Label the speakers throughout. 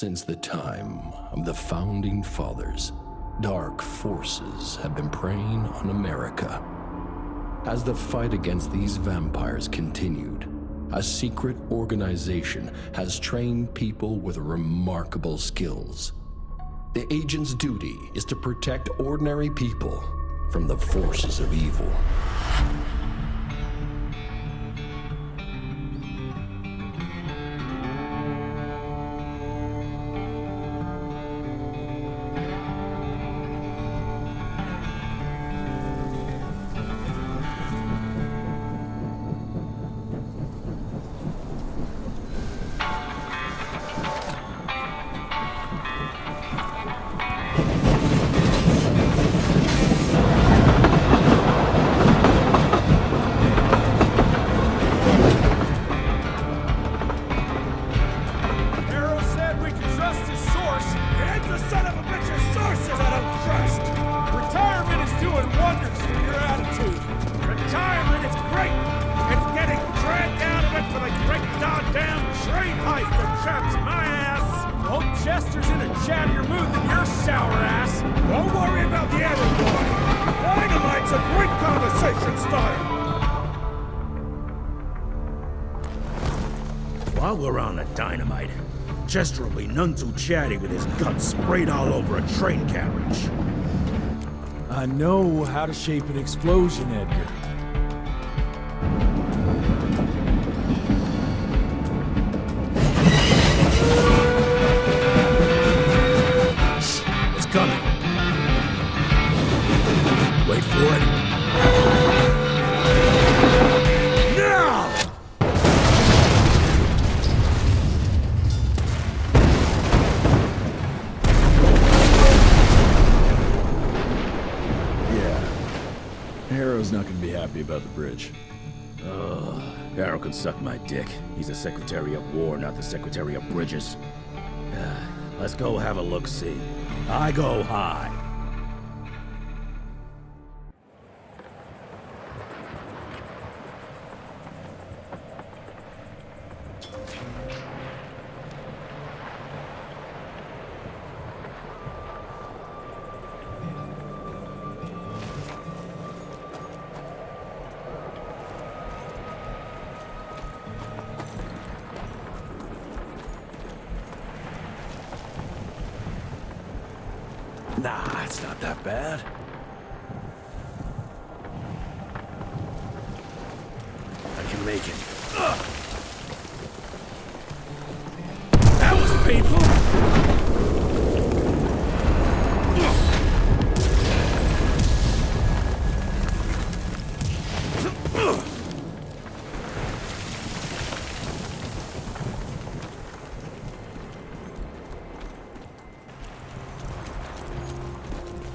Speaker 1: Since the time of the Founding Fathers, dark forces have been preying on America. As the fight against these vampires continued, a secret organization has trained people with remarkable skills. The agent's duty is to protect ordinary people from the forces of evil.
Speaker 2: While we're on the dynamite, Chester will be none too chatty with his guts sprayed all over a train carriage.
Speaker 3: I know how to shape an explosion, Edgar.
Speaker 2: It's coming. Wait for it.
Speaker 3: Harrow's not gonna be happy about the bridge.
Speaker 2: Harrow can suck my dick. He's the Secretary of War, not the Secretary of Bridges. Let's go have a look-see. I go high.
Speaker 3: Nah, it's not that bad.
Speaker 2: I can make it. That was painful!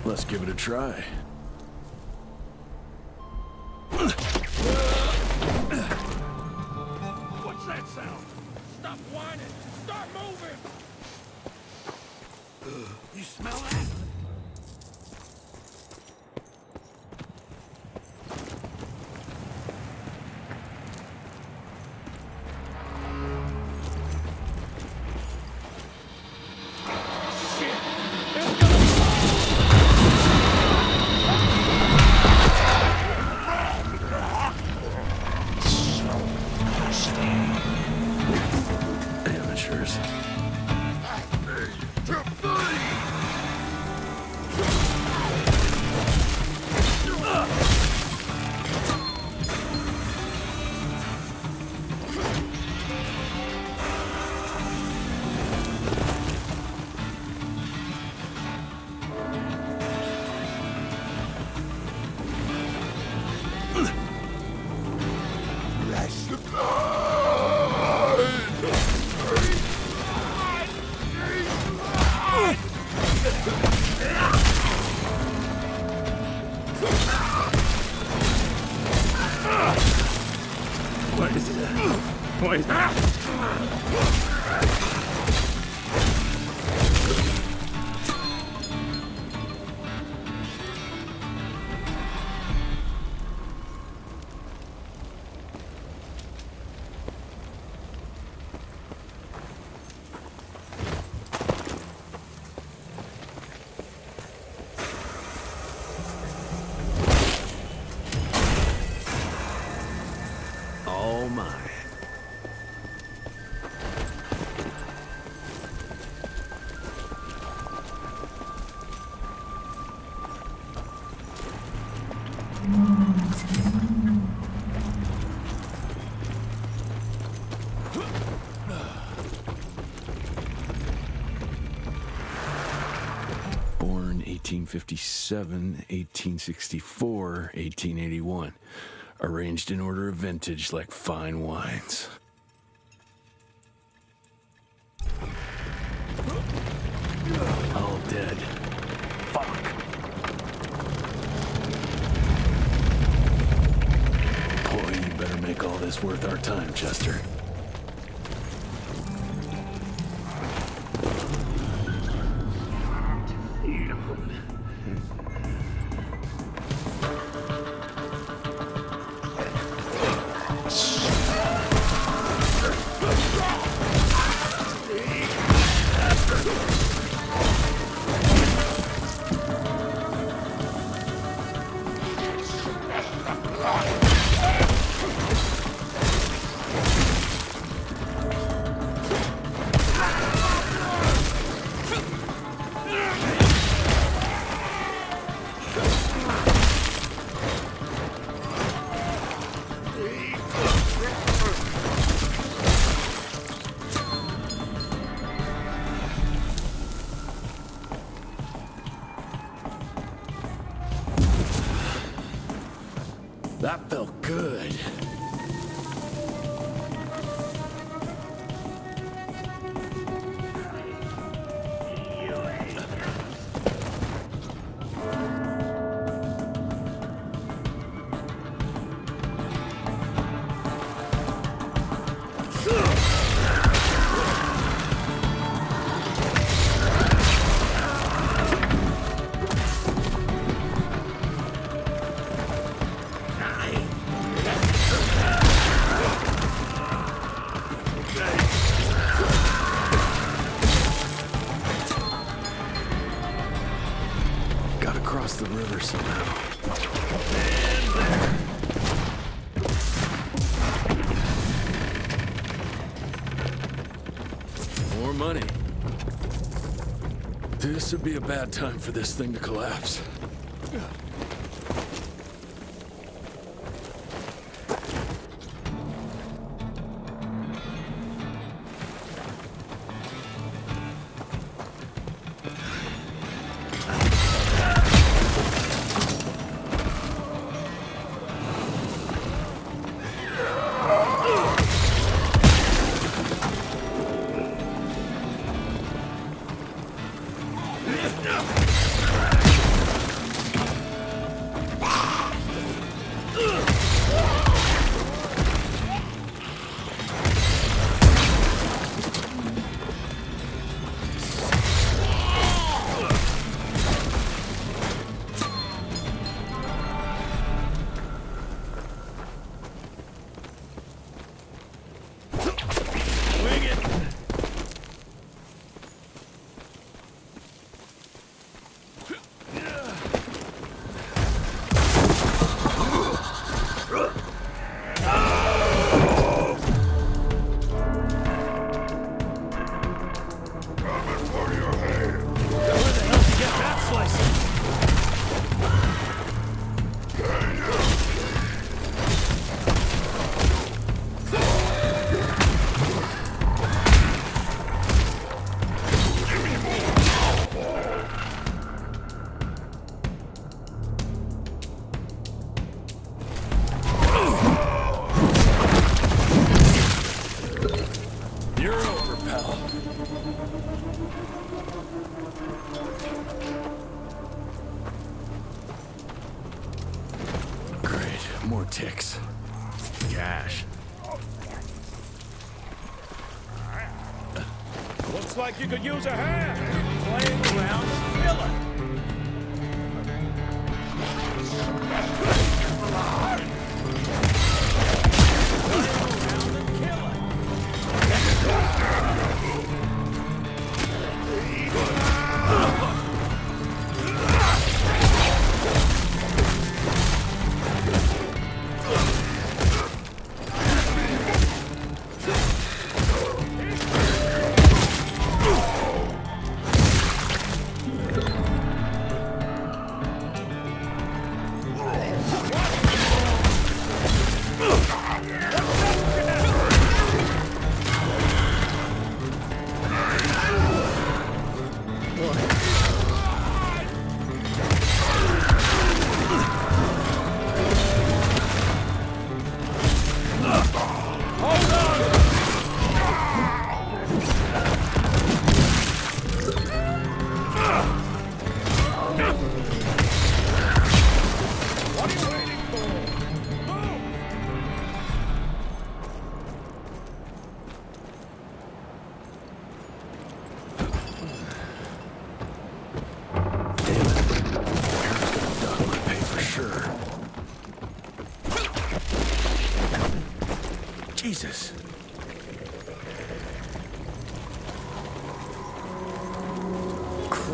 Speaker 3: Let's give it a try.
Speaker 2: What's that sound? Stop whining! Start moving! You smell that?
Speaker 4: 1857, 1864, 1881. Arranged in order of vintage like fine wines. All dead. Fuck. Boy, you better make all this worth our time, Chester. That felt good. Gotta cross the river somehow. More money. This would be a bad time for this thing to collapse. More ticks. Cash.
Speaker 2: Looks like you could use a hand. Playing around, kill it.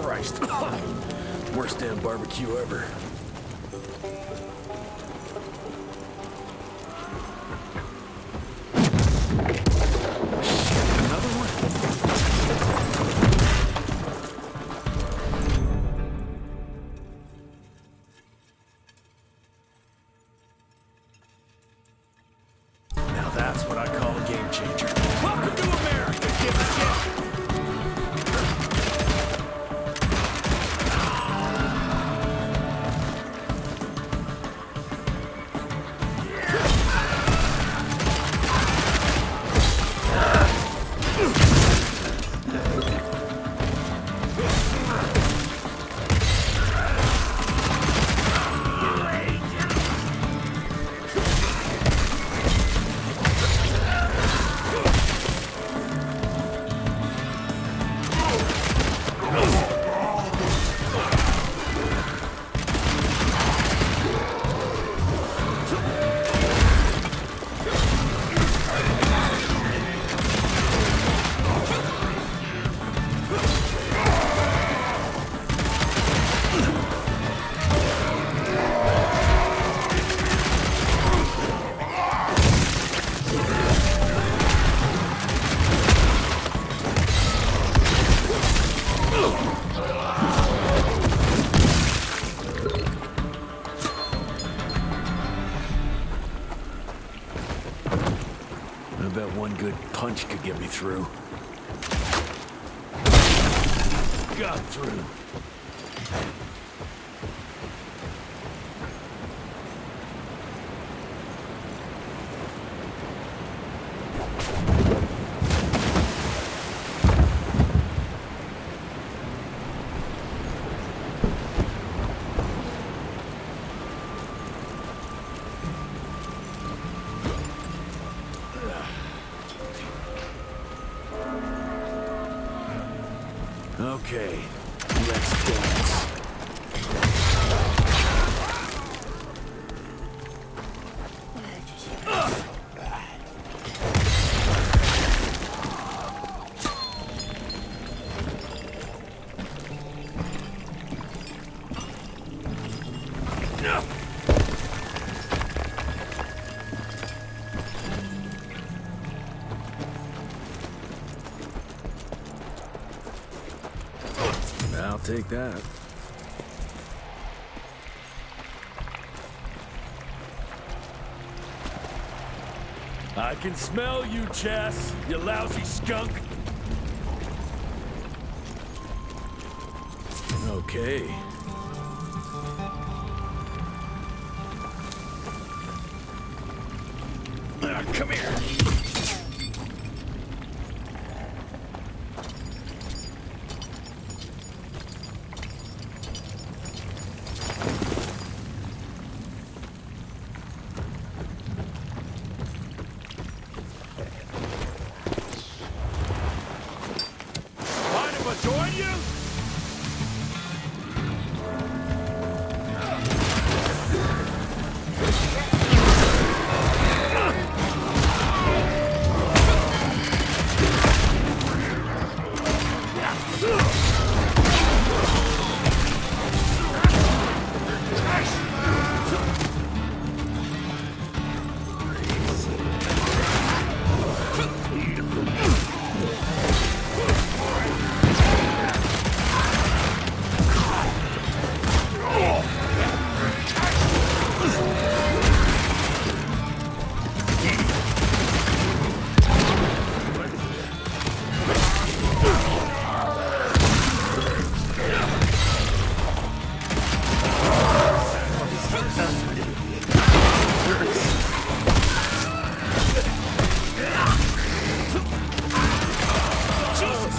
Speaker 4: Christ. Worst damn barbecue ever.
Speaker 3: Now that's what I call a game changer. Welcome to America, give a shit!
Speaker 4: I bet one good punch could get me through. Got through. Okay, let's dance. I'll take that.
Speaker 3: I can smell you, Chess, you lousy skunk.
Speaker 4: Okay. Come here.
Speaker 3: Mind if I join you?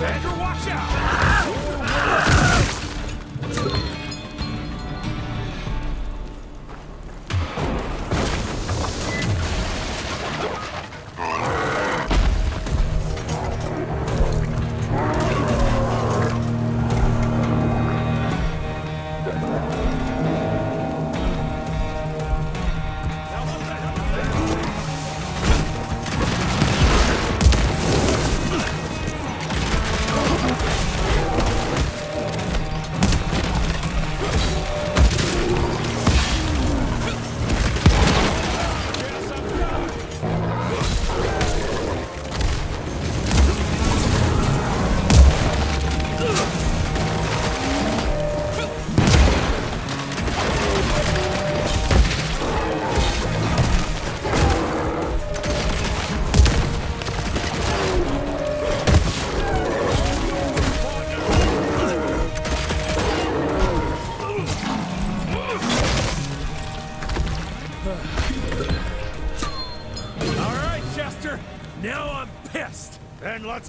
Speaker 3: Andrew, watch out!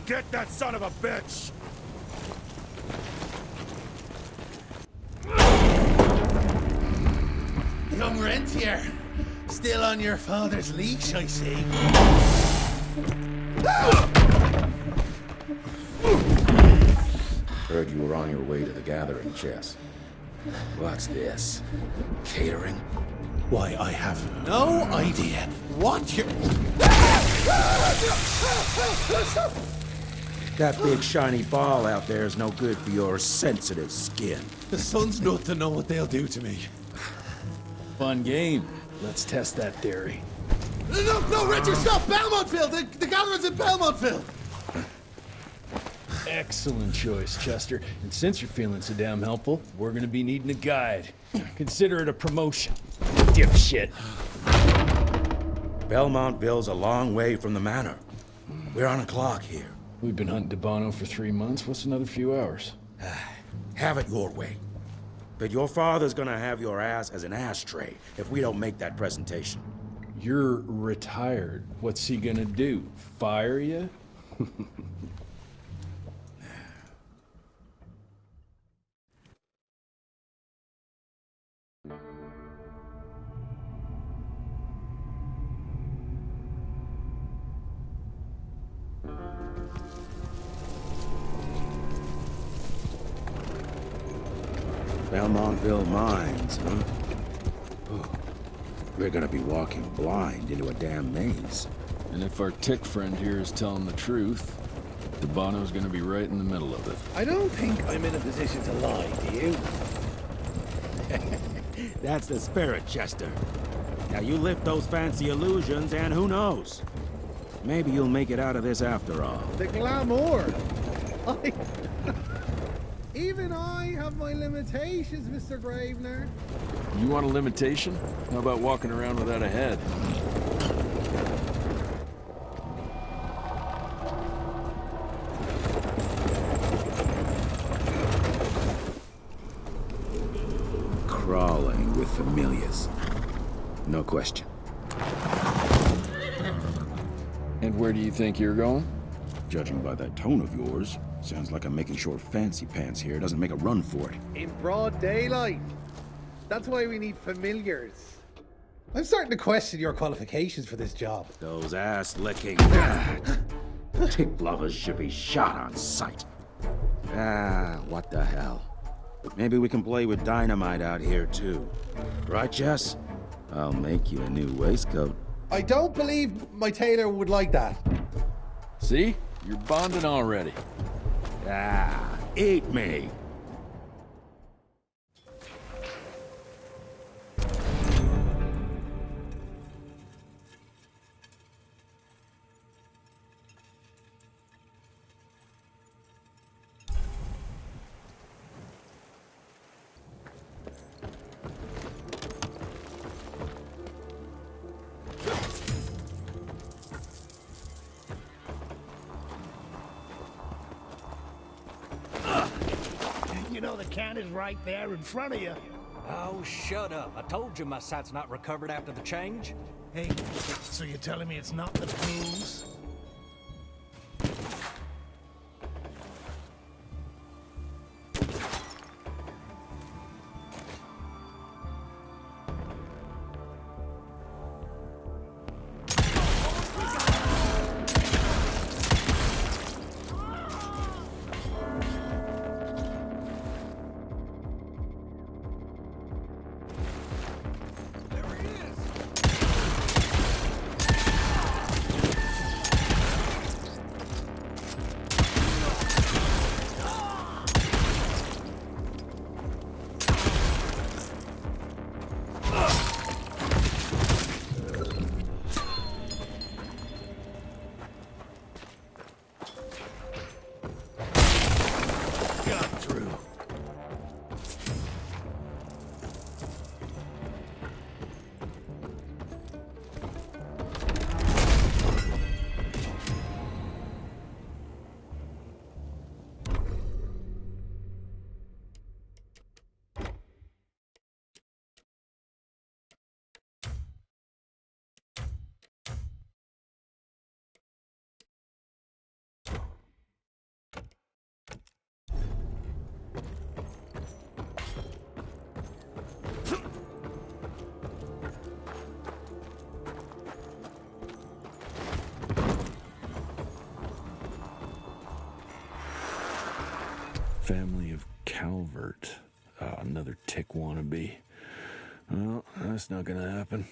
Speaker 2: Get that son of a bitch!
Speaker 5: Young rentier, still on your father's leash, I see.
Speaker 2: Heard you were on your way to the gathering, Chess. What's this? Catering?
Speaker 5: Why, I have no idea what you're...
Speaker 2: That big shiny ball out there is no good for your sensitive skin.
Speaker 5: The sun's not to know what they'll do to me.
Speaker 3: Fun game. Let's test that theory.
Speaker 5: No, Richard, stop! Belmontville! The gathering's in Belmontville!
Speaker 3: Excellent choice, Chester. And since you're feeling so damn helpful, we're gonna be needing a guide. Consider it a promotion. Dipshit.
Speaker 2: Belmontville's a long way from the manor. We're on a clock here.
Speaker 3: We've been hunting DeBono for 3 months. What's another few hours?
Speaker 2: Have it your way. But your father's gonna have your ass as an ashtray if we don't make that presentation.
Speaker 3: You're retired. What's he gonna do? Fire you?
Speaker 2: Belmontville Mines, huh? Oh, we're gonna be walking blind into a damn maze.
Speaker 1: And if our tick friend here is telling the truth, DeBono's gonna be right in the middle of it.
Speaker 5: I don't think I'm in a position to lie, do you?
Speaker 2: That's the spirit, Chester. Now you lift those fancy illusions and who knows? Maybe you'll make it out of this after all.
Speaker 6: The glamour. Even I have my limitations, Mr. Gravener.
Speaker 1: You want a limitation? How about walking around without a head?
Speaker 2: Crawling with familiars. No question.
Speaker 1: And where do you think you're going?
Speaker 2: Judging by that tone of yours, sounds like I'm making sure fancy pants here doesn't make a run for it.
Speaker 6: In broad daylight. That's why we need familiars.
Speaker 5: I'm starting to question your qualifications for this job.
Speaker 2: Those ass-licking tick lovers should be shot on sight. What the hell? Maybe we can play with dynamite out here, too. Right, Jess? I'll make you a new waistcoat.
Speaker 5: I don't believe my tailor would like that.
Speaker 1: See? You're bonding already.
Speaker 2: Eat me.
Speaker 7: You know the can is right there in front of you.
Speaker 8: Oh, shut up. I told you my sight's not recovered after the change.
Speaker 7: Hey, so you're telling me it's not the booze?
Speaker 4: Family of Calvert. Another tick wannabe. Well, that's not gonna happen.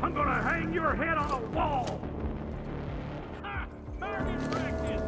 Speaker 9: I'm gonna hang your head on a wall! Ha! Martin Bracken!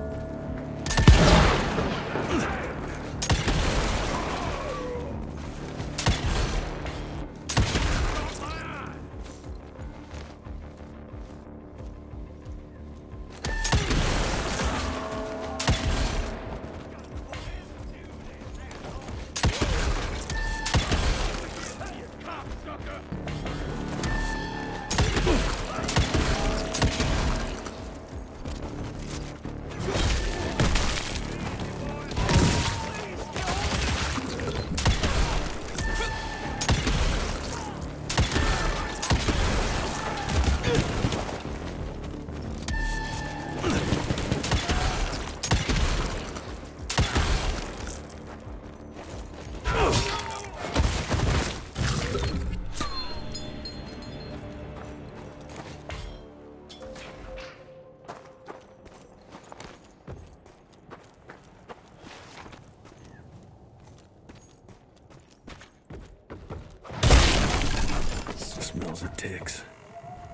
Speaker 4: Smells of ticks.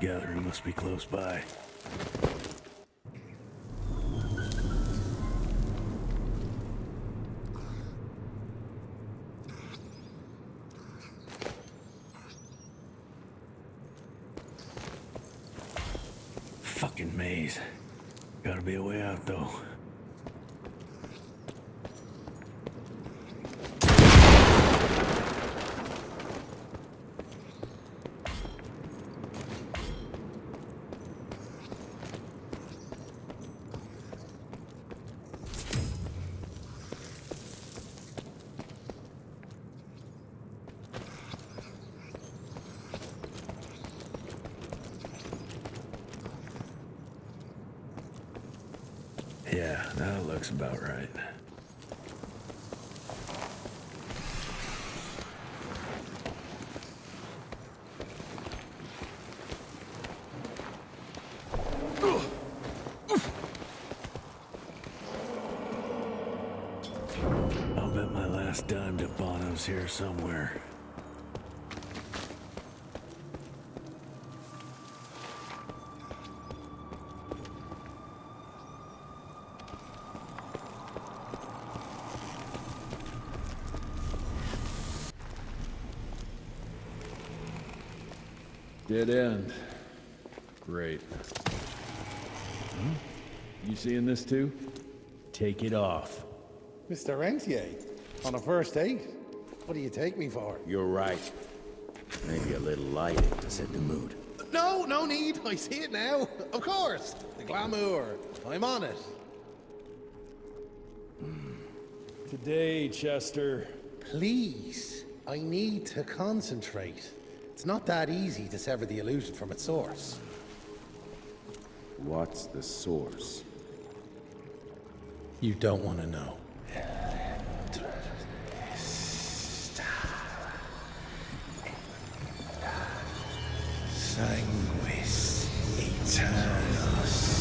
Speaker 4: Gathering must be close by. Fucking maze. Gotta be a way out, though. Yeah, that looks about right. I'll bet my last dime to Bono's here somewhere.
Speaker 3: Dead end. Great. You seeing this too? Take it off.
Speaker 6: Mr. Rentier, on a first date? What do you take me for?
Speaker 2: You're right. Maybe a little lighting to set the mood.
Speaker 5: No, no need. I see it now. Of course. The glamour. I'm on it.
Speaker 3: Today, Chester.
Speaker 6: Please, I need to concentrate. It's not that easy to sever the illusion from its source.
Speaker 2: What's the source?
Speaker 6: You don't want to know. Sanguis Eternus.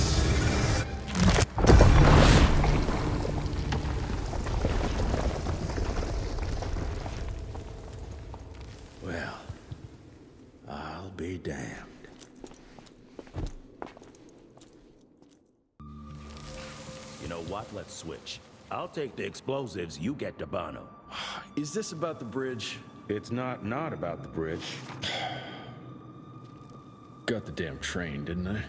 Speaker 2: Well, I'll be damned. know what? Let's switch. I'll take the explosives, you get Dabano.
Speaker 4: Is this about the bridge?
Speaker 2: It's not about the bridge.
Speaker 4: Got the damn train, didn't I?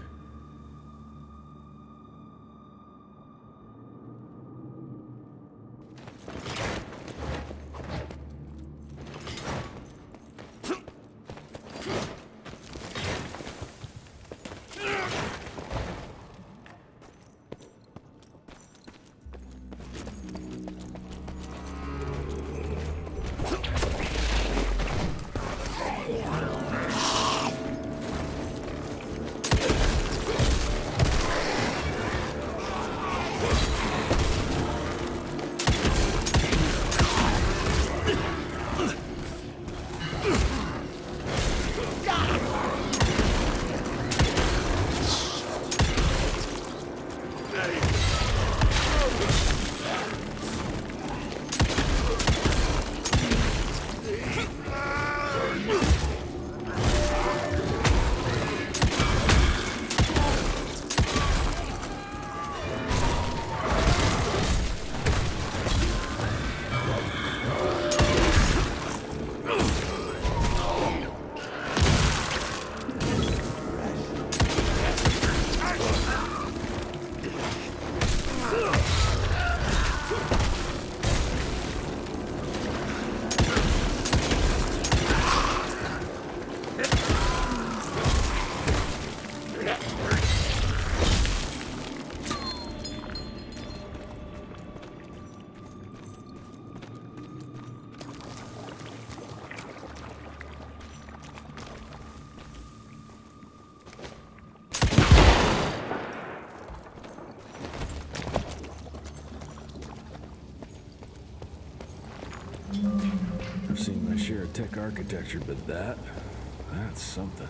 Speaker 4: I've seen my share of tech architecture, but that's something.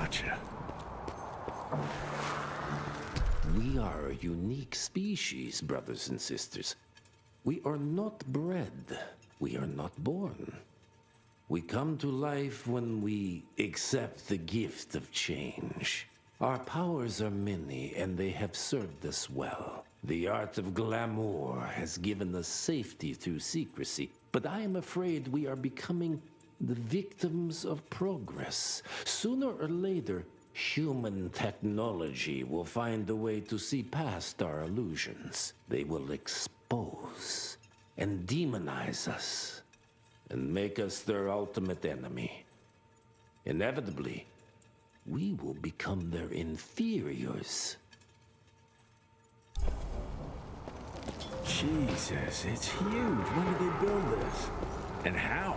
Speaker 4: Gotcha.
Speaker 10: We are a unique species, brothers and sisters. We are not bred. We are not born. We come to life when we accept the gift of change. Our powers are many, and they have served us well. The art of glamour has given us safety through secrecy, but I am afraid we are becoming the victims of progress. Sooner or later, human technology will find a way to see past our illusions. They will expose and demonize us and make us their ultimate enemy. Inevitably, we will become their inferiors.
Speaker 4: Jesus, it's huge. When did they build this? And how?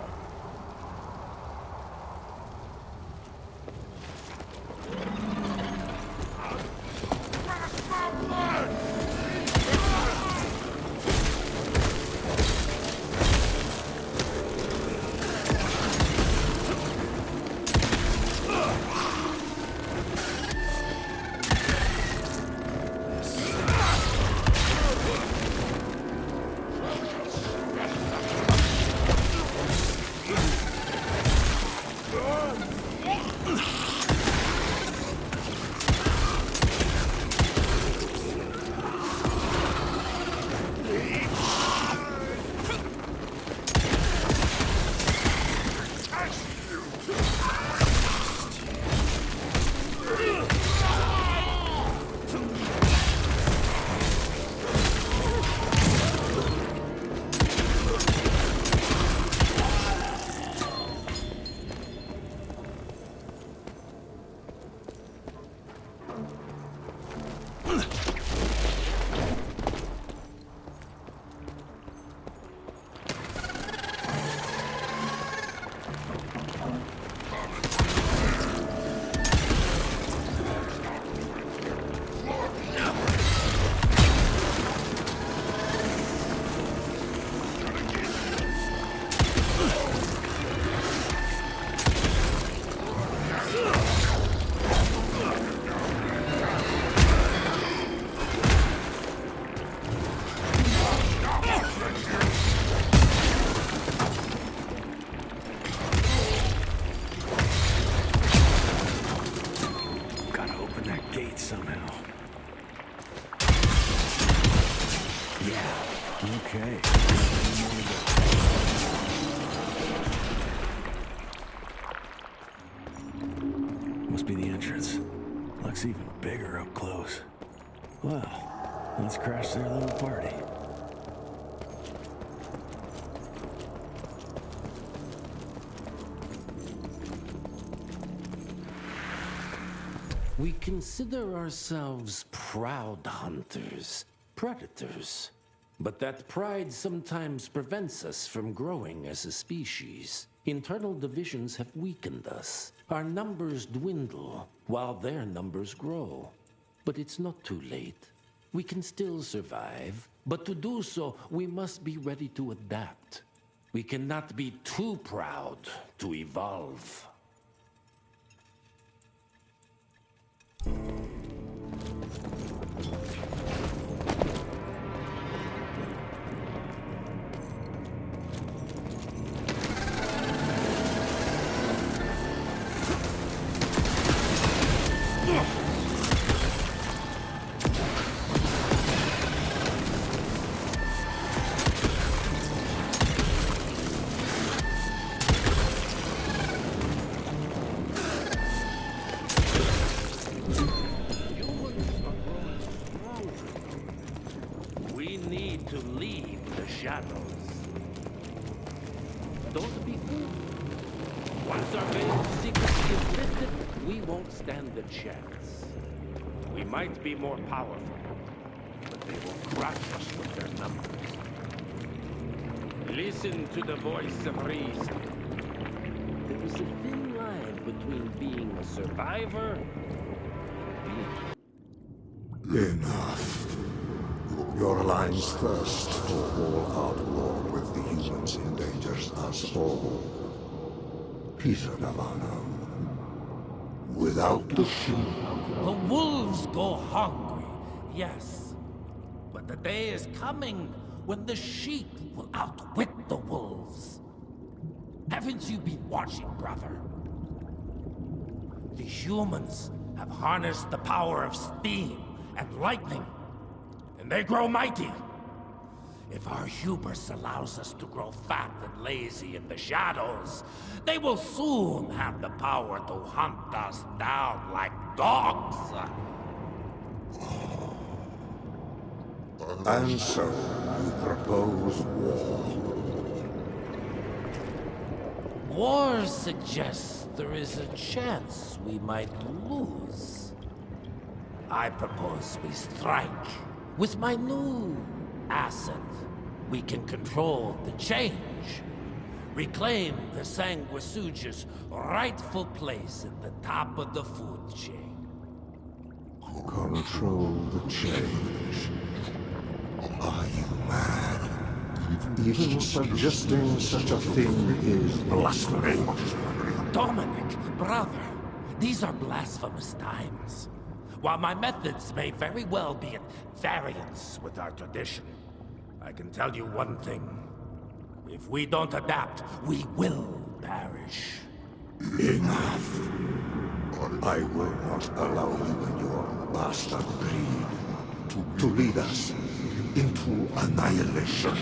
Speaker 4: Must be the entrance. Looks even bigger up close. Well, let's crash their little party.
Speaker 10: We consider ourselves proud hunters, predators. But that pride sometimes prevents us from growing as a species. Internal divisions have weakened us. Our numbers dwindle while their numbers grow. But it's not too late. We can still survive, but to do so, we must be ready to adapt. We cannot be too proud to evolve. Don't be fooled. Once our veiled secrecy is lifted, we won't stand a chance. We might be more powerful, but they will crush us with their numbers. Listen to the voice of reason. There is a thin line between being a survivor and being...
Speaker 11: Enough. Your alliance thirst for all-out war with the humans endangers us all. Peter Navanum. Without the sheep,
Speaker 10: The wolves go hungry, yes. But the day is coming when the sheep will outwit the wolves. Haven't you been watching, brother? The humans have harnessed the power of steam and lightning, and they grow mighty. If our hubris allows us to grow fat and lazy in the shadows, they will soon have the power to hunt us down like dogs.
Speaker 11: and so you propose war.
Speaker 10: War suggests there is a chance we might lose. I propose we strike. With my new asset, we can control the change. Reclaim the Sanguisuja's rightful place at the top of the food chain.
Speaker 11: Control the change. Are you mad? Even suggesting such a thing is blasphemy.
Speaker 10: Dominic, brother, these are blasphemous times. While my methods may very well be at variance with our tradition, I can tell you one thing. If we don't adapt, we will perish.
Speaker 11: Enough. I will not allow you and your bastard breed to lead us into annihilation.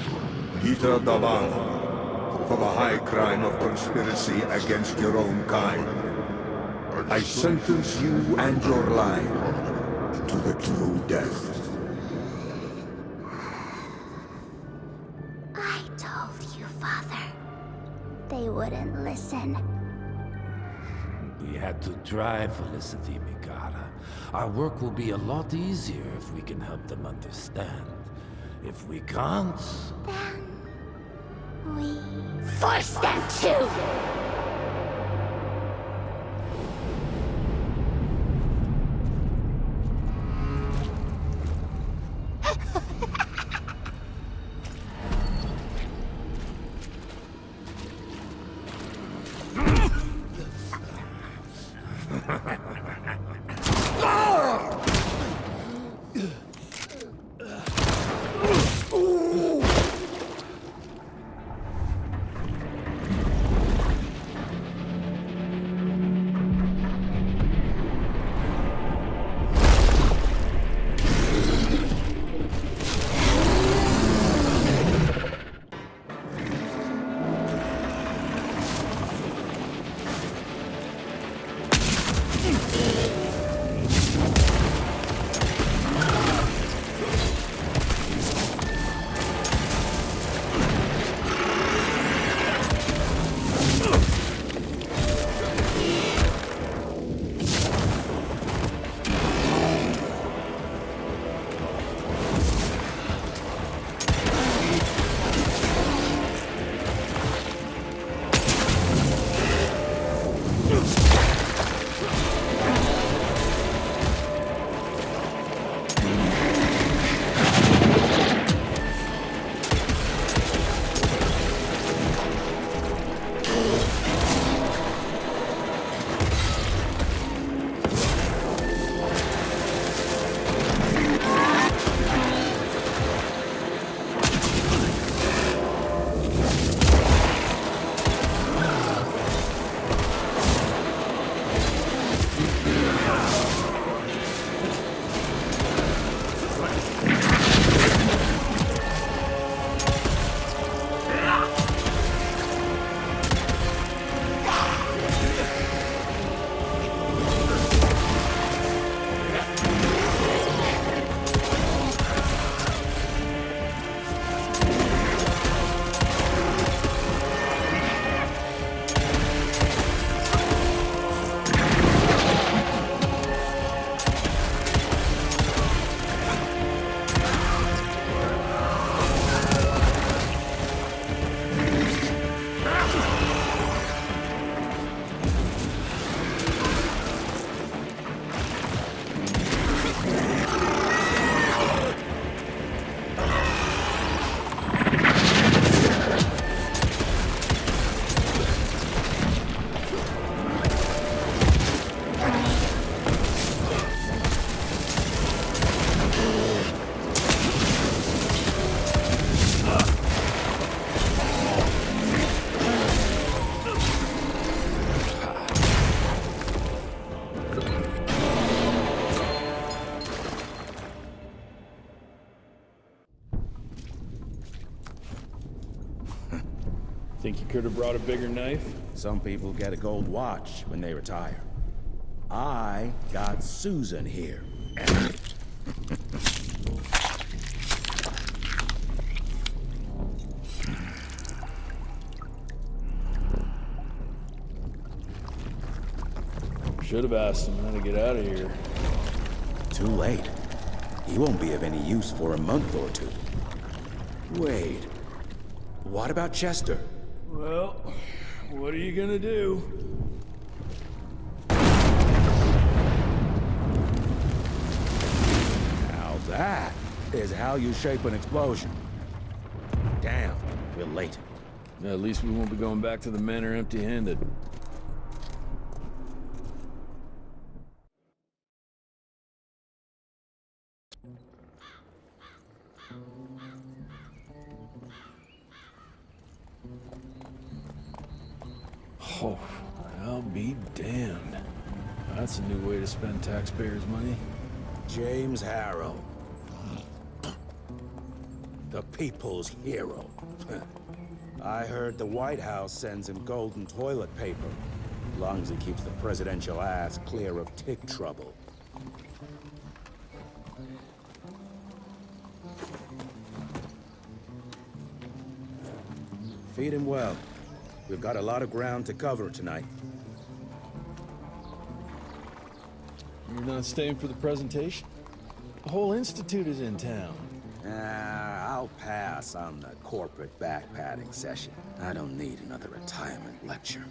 Speaker 11: Peter Daban, for the high crime of conspiracy against your own kind, I sentence you and your line to the true death.
Speaker 12: I told you, Father. They wouldn't listen.
Speaker 10: We had to try, Felicity Mikata. Our work will be a lot easier if we can help them understand. If we can't...
Speaker 12: Then... we... force them to!
Speaker 3: Think you could have brought a bigger knife?
Speaker 2: Some people get a gold watch when they retire. I got Susan here.
Speaker 3: Should have asked him how to get out of here.
Speaker 2: Too late. He won't be of any use for a month or two. Wait. What about Chester?
Speaker 3: Well, what are you gonna do?
Speaker 2: Now that is how you shape an explosion. Damn, we're late.
Speaker 3: At least we won't be going back to the manor empty-handed. Oh, I'll be damned. That's a new way to spend taxpayers' money.
Speaker 2: James Harrow. The people's hero. I heard the White House sends him golden toilet paper, as long as he keeps the presidential ass clear of tick trouble. Feed him well. We've got a lot of ground to cover tonight.
Speaker 3: You're not staying for the presentation? The whole institute is in town.
Speaker 2: I'll pass on the corporate back-patting session. I don't need another retirement lecture.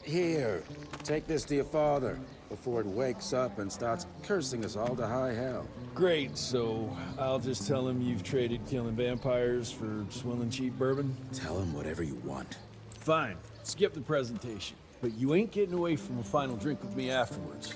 Speaker 2: Here, take this to your father before it wakes up and starts cursing us all to high hell.
Speaker 3: Great, so I'll just tell him you've traded killing vampires for swilling cheap bourbon?
Speaker 2: Tell him whatever you want.
Speaker 3: Fine, skip the presentation. But you ain't getting away from a final drink with me afterwards.